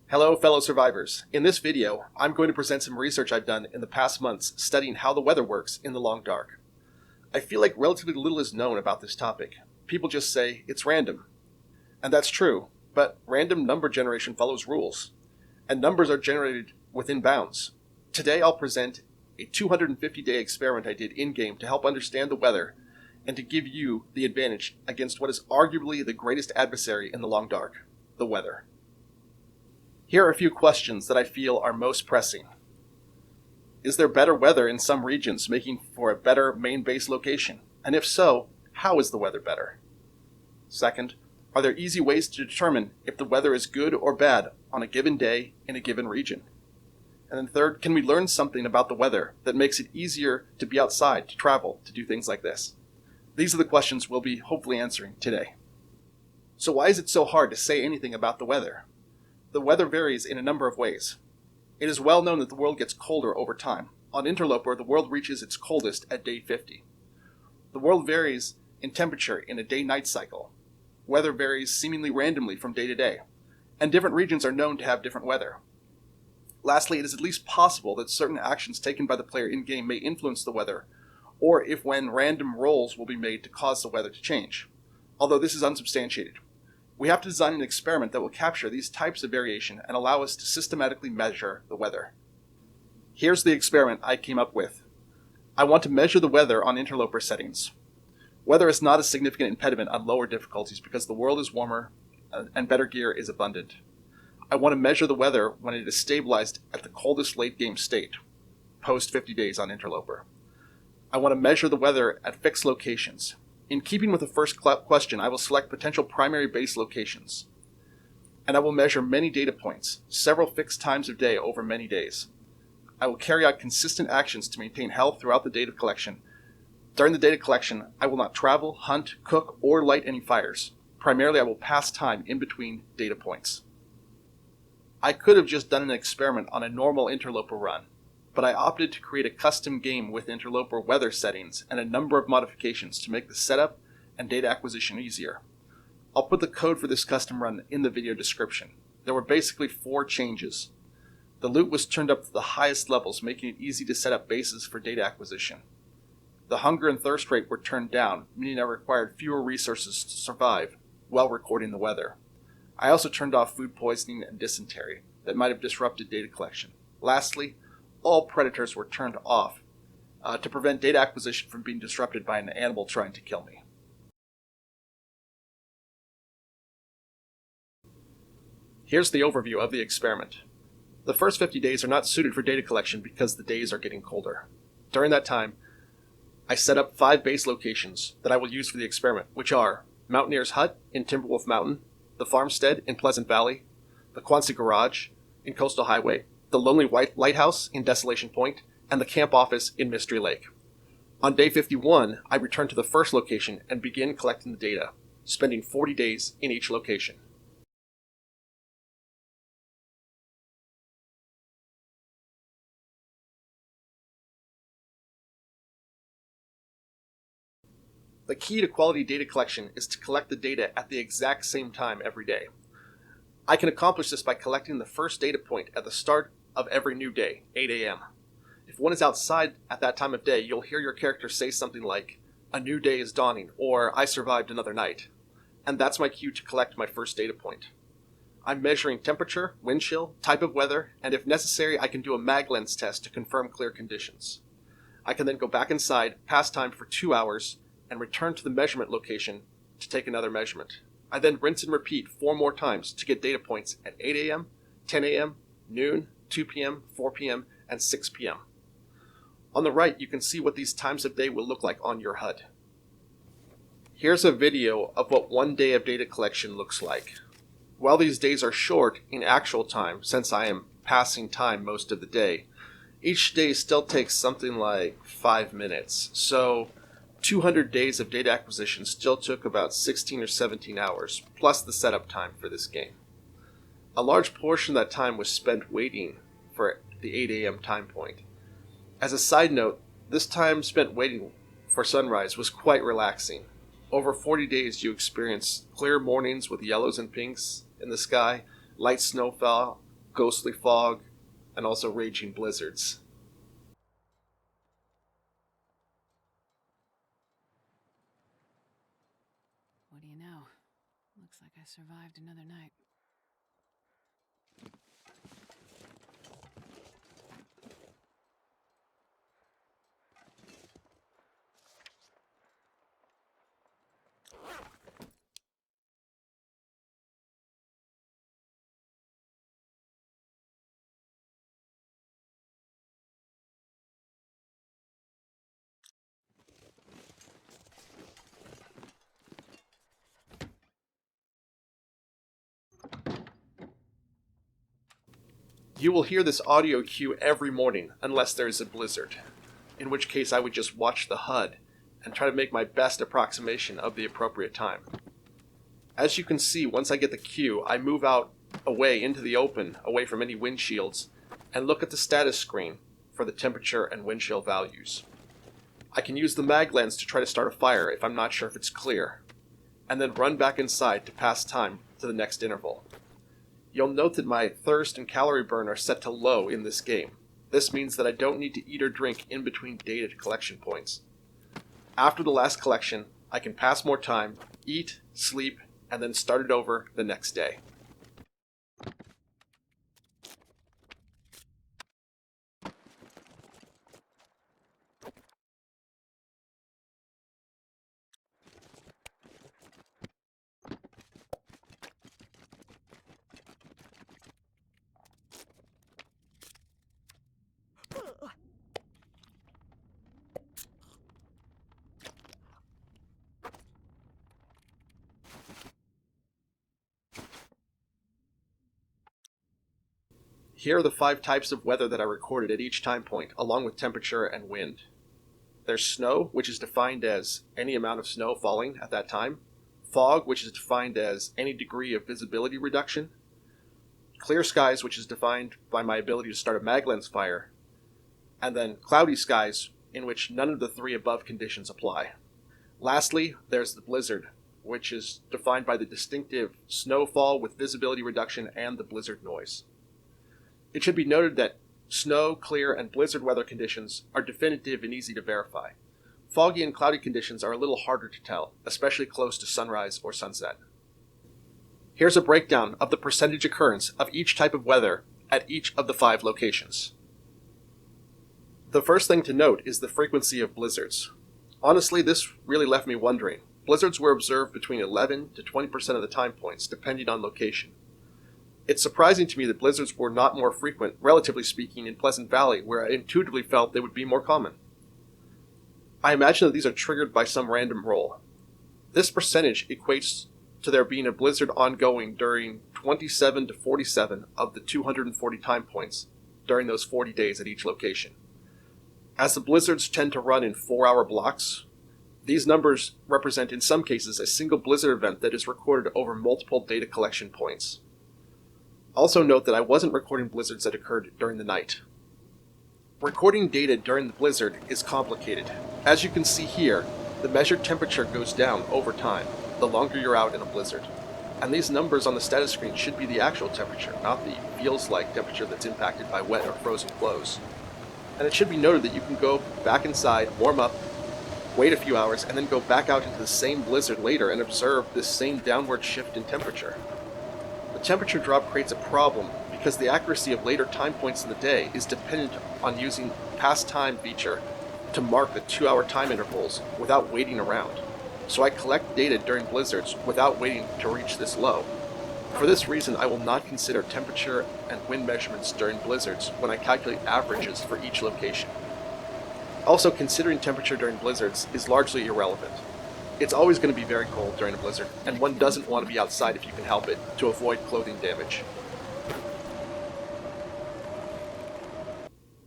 Hello, fellow survivors. In this video, I'm going to present some research I've done in the past months studying how the weather works in the long dark. I feel like relatively little is known about this topic. People just say it's random. And that's true, but random number generation follows rules, and numbers are generated within bounds. Today I'll present a 250-day experiment I did in-game to help understand the weather and to give you the advantage against what is arguably the greatest adversary in the long dark, the weather. Here are a few questions that I feel are most pressing. Is there better weather in some regions, making for a better main base location? And if so, how is the weather better? Second, are there easy ways to determine if the weather is good or bad on a given day in a given region? And then third, can we learn something about the weather that makes it easier to be outside, to travel, to do things like this? These are the questions we'll be hopefully answering today. So why is it so hard to say anything about the weather? The weather varies in a number of ways. It is well known that the world gets colder over time. On Interloper, the world reaches its coldest at day 50. The world varies in temperature in a day-night cycle. Weather varies seemingly randomly from day to day, and different regions are known to have different weather. Lastly, it is at least possible that certain actions taken by the player in-game may influence the weather, or if when random rolls will be made to cause the weather to change, although this is unsubstantiated. We have to design an experiment that will capture these types of variation and allow us to systematically measure the weather. Here's the experiment I came up with. I want to measure the weather on Interloper settings. Weather is not a significant impediment on lower difficulties because the world is warmer and better gear is abundant. I want to measure the weather when it is stabilized at the coldest late game state, post 50 days on Interloper. I want to measure the weather at fixed locations. In keeping with the first question, I will select potential primary base locations. And I will measure many data points, several fixed times of day over many days. I will carry out consistent actions to maintain health throughout the data collection. During the data collection, I will not travel, hunt, cook, or light any fires. Primarily, I will pass time in between data points. I could have just done an experiment on a normal Interloper run, but I opted to create a custom game with Interloper weather settings and a number of modifications to make the setup and data acquisition easier. I'll put the code for this custom run in the video description. There were basically 4 changes. The loot was turned up to the highest levels, making it easy to set up bases for data acquisition. The hunger and thirst rate were turned down, meaning I required fewer resources to survive while recording the weather. I also turned off food poisoning and dysentery that might have disrupted data collection. Lastly, all predators were turned off to prevent data acquisition from being disrupted by an animal trying to kill me. Here's the overview of the experiment. The first 50 days are not suited for data collection because the days are getting colder. During that time, I set up 5 base locations that I will use for the experiment, which are Mountaineer's Hut in Timberwolf Mountain, the Farmstead in Pleasant Valley, the Quonset Garage in Coastal Highway, the Lonely White Lighthouse in Desolation Point, and the camp office in Mystery Lake. On day 51, I returned to the first location and began collecting the data, spending 40 days in each location. The key to quality data collection is to collect the data at the exact same time every day. I can accomplish this by collecting the first data point at the start of every new day, 8 a.m. If one is outside at that time of day, you'll hear your character say something like, "A new day is dawning," or "I survived another night." And that's my cue to collect my first data point. I'm measuring temperature, wind chill, type of weather, and if necessary, I can do a mag lens test to confirm clear conditions. I can then go back inside, pass time for 2 hours, and return to the measurement location to take another measurement. I then rinse and repeat 4 more times to get data points at 8 a.m., 10 a.m., noon, 2 p.m., 4 p.m., and 6 p.m. On the right, you can see what these times of day will look like on your HUD. Here's a video of what 1 day of data collection looks like. While these days are short in actual time, since I am passing time most of the day, each day still takes something like 5 minutes, so 200 days of data acquisition still took about 16 or 17 hours, plus the setup time for this game. A large portion of that time was spent waiting for the 8 a.m. time point. As a side note, this time spent waiting for sunrise was quite relaxing. Over 40 days you experience clear mornings with yellows and pinks in the sky, light snowfall, ghostly fog, and also raging blizzards. What do you know? Looks like I survived another night. You will hear this audio cue every morning unless there is a blizzard, in which case I would just watch the HUD and try to make my best approximation of the appropriate time. As you can see, once I get the cue, I move out away into the open, away from any wind shields, and look at the status screen for the temperature and wind chill values. I can use the mag lens to try to start a fire if I'm not sure if it's clear, and then run back inside to pass time to the next interval. You'll note that my thirst and calorie burn are set to low in this game. This means that I don't need to eat or drink in between data collection points. After the last collection, I can pass more time, eat, sleep, and then start it over the next day. Here are the 5 types of weather that I recorded at each time point, along with temperature and wind. There's snow, which is defined as any amount of snow falling at that time. Fog, which is defined as any degree of visibility reduction. Clear skies, which is defined by my ability to start a mag lens fire. And then cloudy skies, in which none of the 3 above conditions apply. Lastly, there's the blizzard, which is defined by the distinctive snowfall with visibility reduction and the blizzard noise. It should be noted that snow, clear, and blizzard weather conditions are definitive and easy to verify. Foggy and cloudy conditions are a little harder to tell, especially close to sunrise or sunset. Here's a breakdown of the percentage occurrence of each type of weather at each of the 5 locations. The first thing to note is the frequency of blizzards. Honestly, this really left me wondering. Blizzards were observed between 11 to 20% of the time points, depending on location. It's surprising to me that blizzards were not more frequent, relatively speaking, in Pleasant Valley, where I intuitively felt they would be more common. I imagine that these are triggered by some random roll. This percentage equates to there being a blizzard ongoing during 27 to 47 of the 240 time points during those 40 days at each location. As the blizzards tend to run in 4-hour blocks, these numbers represent in some cases a single blizzard event that is recorded over multiple data collection points. Also note that I wasn't recording blizzards that occurred during the night. Recording data during the blizzard is complicated. As you can see here, the measured temperature goes down over time, the longer you're out in a blizzard. And these numbers on the status screen should be the actual temperature, not the feels-like temperature that's impacted by wet or frozen clothes. And it should be noted that you can go back inside, warm up, wait a few hours, and then go back out into the same blizzard later and observe this same downward shift in temperature. The temperature drop creates a problem because the accuracy of later time points in the day is dependent on using past time feature to mark the 2-hour time intervals without waiting around. So I collect data during blizzards without waiting to reach this low. For this reason, I will not consider temperature and wind measurements during blizzards when I calculate averages for each location. Also, considering temperature during blizzards is largely irrelevant. It's always going to be very cold during a blizzard, and one doesn't want to be outside if you can help it, to avoid clothing damage.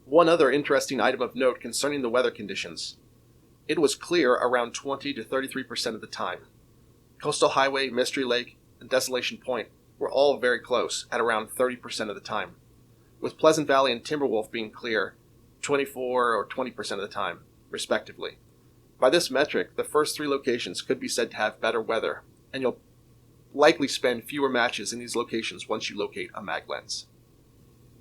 One other interesting item of note concerning the weather conditions. It was clear around 20 to 33% of the time. Coastal Highway, Mystery Lake, and Desolation Point were all very close at around 30% of the time, with Pleasant Valley and Timberwolf being clear 24 or 20% of the time, respectively. By this metric, the first 3 locations could be said to have better weather, and you'll likely spend fewer matches in these locations once you locate a mag lens.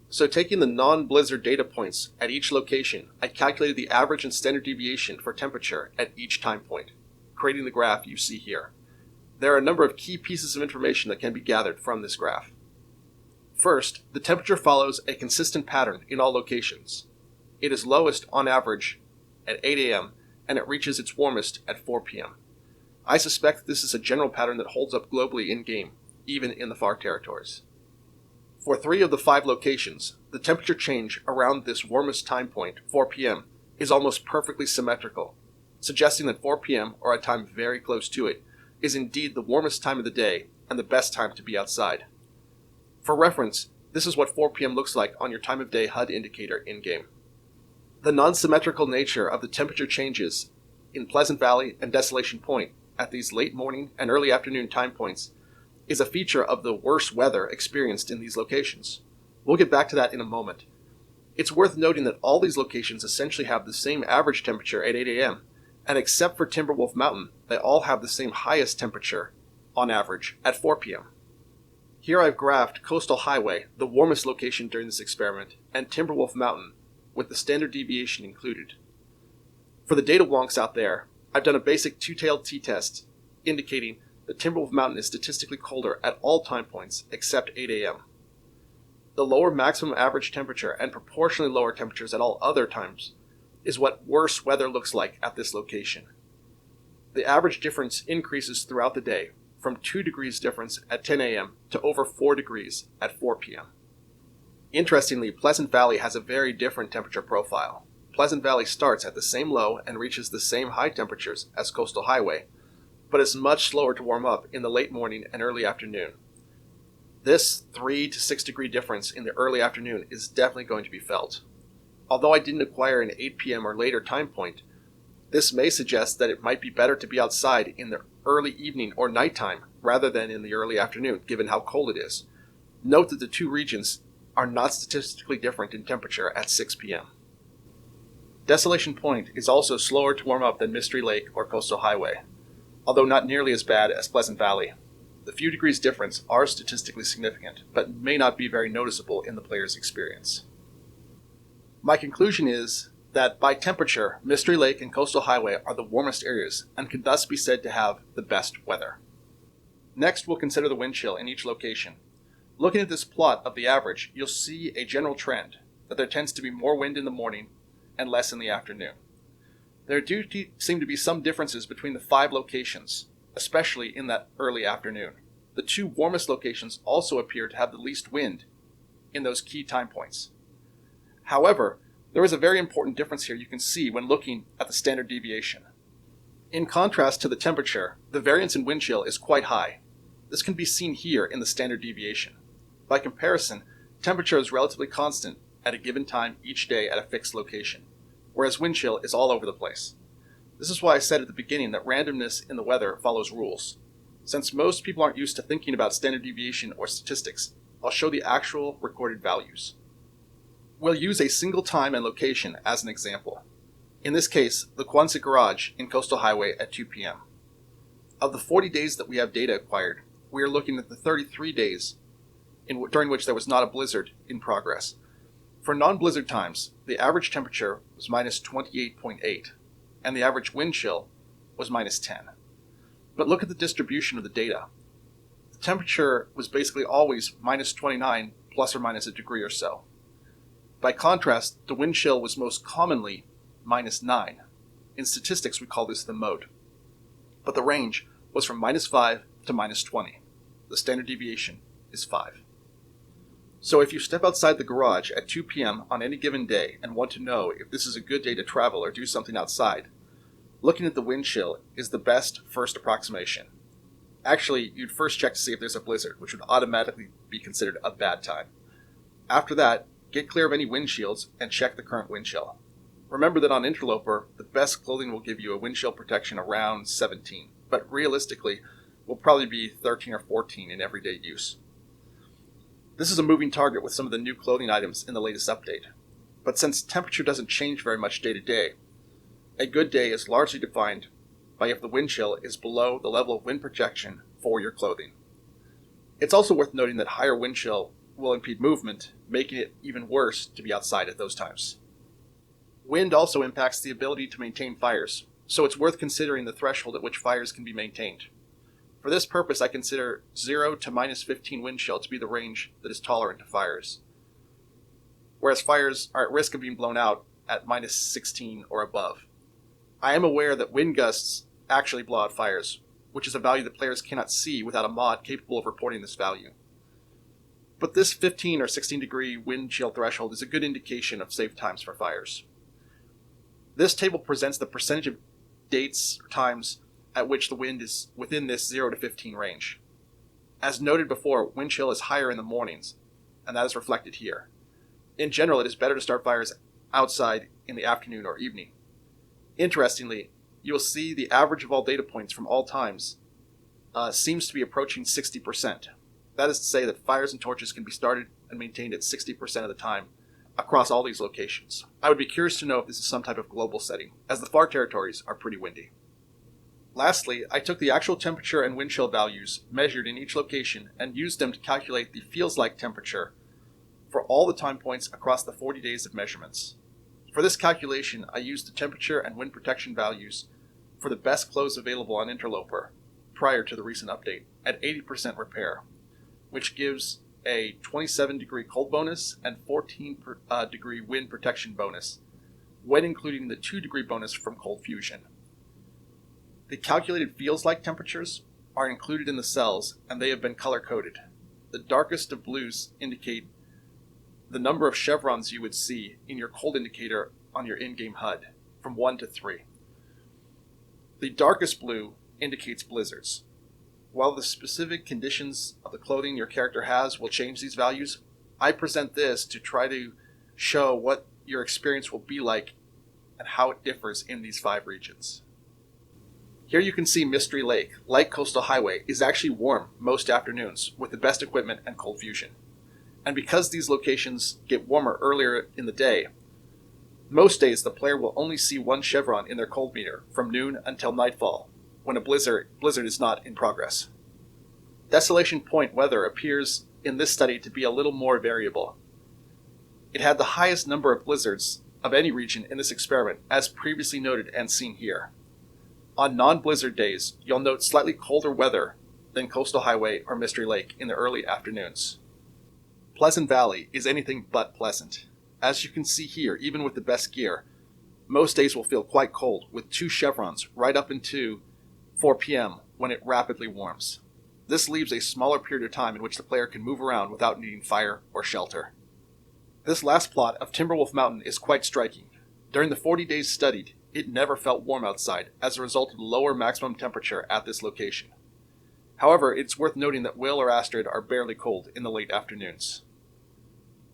So taking the non-blizzard data points at each location, I calculated the average and standard deviation for temperature at each time point, creating the graph you see here. There are a number of key pieces of information that can be gathered from this graph. First, the temperature follows a consistent pattern in all locations. It is lowest on average at 8 a.m. and it reaches its warmest at 4 p.m. I suspect this is a general pattern that holds up globally in-game, even in the far territories. For 3 of the 5 locations, the temperature change around this warmest time point, 4 p.m., is almost perfectly symmetrical, suggesting that 4 p.m., or a time very close to it, is indeed the warmest time of the day and the best time to be outside. For reference, this is what 4 p.m. looks like on your time of day HUD indicator in-game. The non-symmetrical nature of the temperature changes in Pleasant Valley and Desolation Point at these late morning and early afternoon time points is a feature of the worse weather experienced in these locations. We'll get back to that in a moment. It's worth noting that all these locations essentially have the same average temperature at 8 a.m., and except for Timberwolf Mountain, they all have the same highest temperature, on average, at 4 p.m. Here I've graphed Coastal Highway, the warmest location during this experiment, and Timberwolf Mountain, with the standard deviation included. For the data wonks out there, I've done a basic two-tailed t-test indicating that Timberwolf Mountain is statistically colder at all time points except 8 a.m. The lower maximum average temperature and proportionally lower temperatures at all other times is what worse weather looks like at this location. The average difference increases throughout the day, from 2 degrees difference at 10 a.m. to over 4 degrees at 4 p.m. Interestingly, Pleasant Valley has a very different temperature profile. Pleasant Valley starts at the same low and reaches the same high temperatures as Coastal Highway, but is much slower to warm up in the late morning and early afternoon. This 3 to 6 degree difference in the early afternoon is definitely going to be felt. Although I didn't acquire an 8 p.m. or later time point, this may suggest that it might be better to be outside in the early evening or nighttime rather than in the early afternoon, given how cold it is. Note that the two regions are not statistically different in temperature at 6 p.m. Desolation Point is also slower to warm up than Mystery Lake or Coastal Highway, although not nearly as bad as Pleasant Valley. The few degrees difference are statistically significant, but may not be very noticeable in the player's experience. My conclusion is that by temperature, Mystery Lake and Coastal Highway are the warmest areas and can thus be said to have the best weather. Next, we'll consider the wind chill in each location. Looking at this plot of the average, you'll see a general trend, that there tends to be more wind in the morning and less in the afternoon. There do seem to be some differences between the 5 locations, especially in that early afternoon. The 2 warmest locations also appear to have the least wind in those key time points. However, there is a very important difference here you can see when looking at the standard deviation. In contrast to the temperature, the variance in wind chill is quite high. This can be seen here in the standard deviation. By comparison, temperature is relatively constant at a given time each day at a fixed location, whereas wind chill is all over the place. This is why I said at the beginning that randomness in the weather follows rules. Since most people aren't used to thinking about standard deviation or statistics, I'll show the actual recorded values. We'll use a single time and location as an example. In this case, the Quonset Garage in Coastal Highway at 2 p.m. Of the 40 days that we have data acquired, we are looking at the 33 days during which there was not a blizzard in progress. For non-blizzard times, the average temperature was minus 28.8, and the average wind chill was minus 10. But look at the distribution of the data. The temperature was basically always minus 29 plus or minus a degree or so. By contrast, the wind chill was most commonly minus 9. In statistics, we call this the mode. But the range was from minus 5 to minus 20. The standard deviation is 5. So if you step outside the garage at 2 p.m. on any given day and want to know if this is a good day to travel or do something outside, looking at the wind chill is the best first approximation. Actually, you'd first check to see if there's a blizzard, which would automatically be considered a bad time. After that, get clear of any wind shields and check the current wind chill. Remember that on Interloper, the best clothing will give you a wind chill protection around 17, but realistically will probably be 13 or 14 in everyday use. This is a moving target with some of the new clothing items in the latest update. But since temperature doesn't change very much day to day, a good day is largely defined by if the wind chill is below the level of wind protection for your clothing. It's also worth noting that higher wind chill will impede movement, making it even worse to be outside at those times. Wind also impacts the ability to maintain fires, so it's worth considering the threshold at which fires can be maintained. For this purpose, I consider 0 to minus 15 wind chill to be the range that is tolerant to fires, whereas fires are at risk of being blown out at minus 16 or above. I am aware that wind gusts actually blow out fires, which is a value that players cannot see without a mod capable of reporting this value. But this 15 or 16 degree wind chill threshold is a good indication of safe times for fires. This table presents the percentage of dates or times at which the wind is within this 0 to 15 range. As noted before, wind chill is higher in the mornings, and that is reflected here. In general, it is better to start fires outside in the afternoon or evening. Interestingly, you will see the average of all data points from all times seems to be approaching 60%. That is to say that fires and torches can be started and maintained at 60% of the time across all these locations. I would be curious to know if this is some type of global setting, as the far territories are pretty windy. Lastly, I took the actual temperature and wind chill values measured in each location and used them to calculate the feels-like temperature for all the time points across the 40 days of measurements. For this calculation, I used the temperature and wind protection values for the best clothes available on Interloper prior to the recent update at 80% repair, which gives a 27 degree cold bonus and 14 degree wind protection bonus, when including the 2 degree bonus from cold fusion. The calculated feels-like temperatures are included in the cells, and they have been color-coded. The darkest of blues indicate the number of chevrons you would see in your cold indicator on your in-game HUD, from 1 to 3. The darkest blue indicates blizzards. While the specific conditions of the clothing your character has will change these values, I present this to try to show what your experience will be like and how it differs in these 5 regions. Here you can see Mystery Lake, like Coastal Highway, is actually warm most afternoons with the best equipment and cold fusion. And because these locations get warmer earlier in the day, most days the player will only see 1 chevron in their cold meter from noon until nightfall, when a blizzard is not in progress. Desolation Point weather appears in this study to be a little more variable. It had the highest number of blizzards of any region in this experiment, as previously noted and seen here. On non-blizzard days, you'll note slightly colder weather than Coastal Highway or Mystery Lake in the early afternoons. Pleasant Valley is anything but pleasant. As you can see here, even with the best gear, most days will feel quite cold, with 2 chevrons right up into 4 p.m. when it rapidly warms. This leaves a smaller period of time in which the player can move around without needing fire or shelter. This last plot of Timberwolf Mountain is quite striking. During the 40 days studied, it never felt warm outside as a result of the lower maximum temperature at this location. However, it's worth noting that Will or Astrid are barely cold in the late afternoons.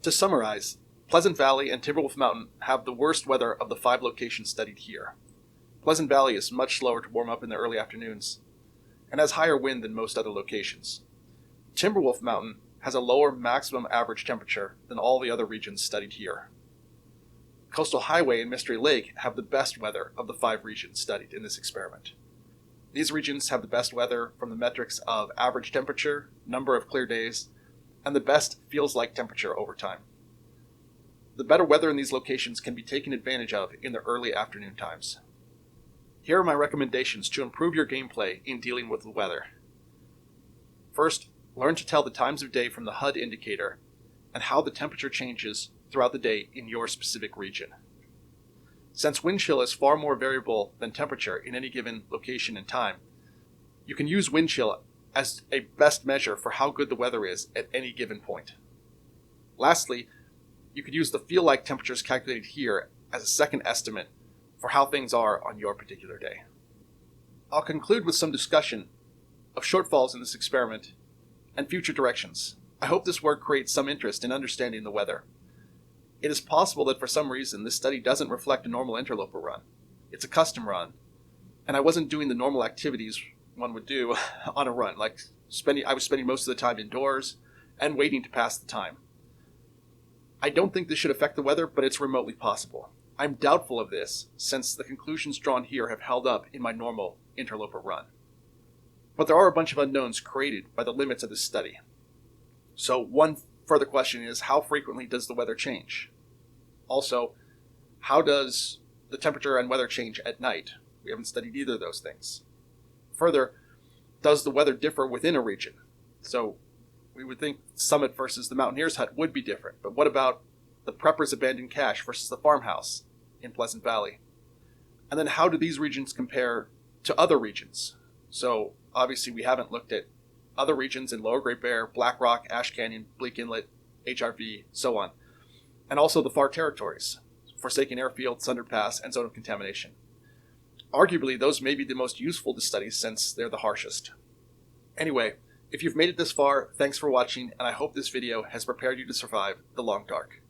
To summarize, Pleasant Valley and Timberwolf Mountain have the worst weather of the 5 locations studied here. Pleasant Valley is much slower to warm up in the early afternoons and has higher wind than most other locations. Timberwolf Mountain has a lower maximum average temperature than all the other regions studied here. Coastal Highway and Mystery Lake have the best weather of the 5 regions studied in this experiment. These regions have the best weather from the metrics of average temperature, number of clear days, and the best feels-like temperature over time. The better weather in these locations can be taken advantage of in the early afternoon times. Here are my recommendations to improve your gameplay in dealing with the weather. First, learn to tell the times of day from the HUD indicator and how the temperature changes throughout the day in your specific region. Since wind chill is far more variable than temperature in any given location and time, you can use wind chill as a best measure for how good the weather is at any given point. Lastly, you could use the feel-like temperatures calculated here as a second estimate for how things are on your particular day. I'll conclude with some discussion of shortfalls in this experiment and future directions. I hope this work creates some interest in understanding the weather. It is possible that for some reason this study doesn't reflect a normal Interloper run. It's a custom run, and I wasn't doing the normal activities one would do on a run, like I was spending most of the time indoors and waiting to pass the time. I don't think this should affect the weather, but it's remotely possible. I'm doubtful of this, since the conclusions drawn here have held up in my normal Interloper run. But there are a bunch of unknowns created by the limits of this study. So one Further question is, how frequently does the weather change? Also, how does the temperature and weather change at night? We haven't studied either of those things. Further, does the weather differ within a region? So we would think Summit versus the Mountaineer's Hut would be different, but what about the Prepper's abandoned cache versus the farmhouse in Pleasant Valley? And then how do these regions compare to other regions? So obviously we haven't looked at other regions in Lower Great Bear, Black Rock, Ash Canyon, Bleak Inlet, HRV, so on. And also the far territories, Forsaken Airfield, Sundered Pass, and Zone of Contamination. Arguably, those may be the most useful to study since they're the harshest. Anyway, if you've made it this far, thanks for watching, and I hope this video has prepared you to survive the long dark.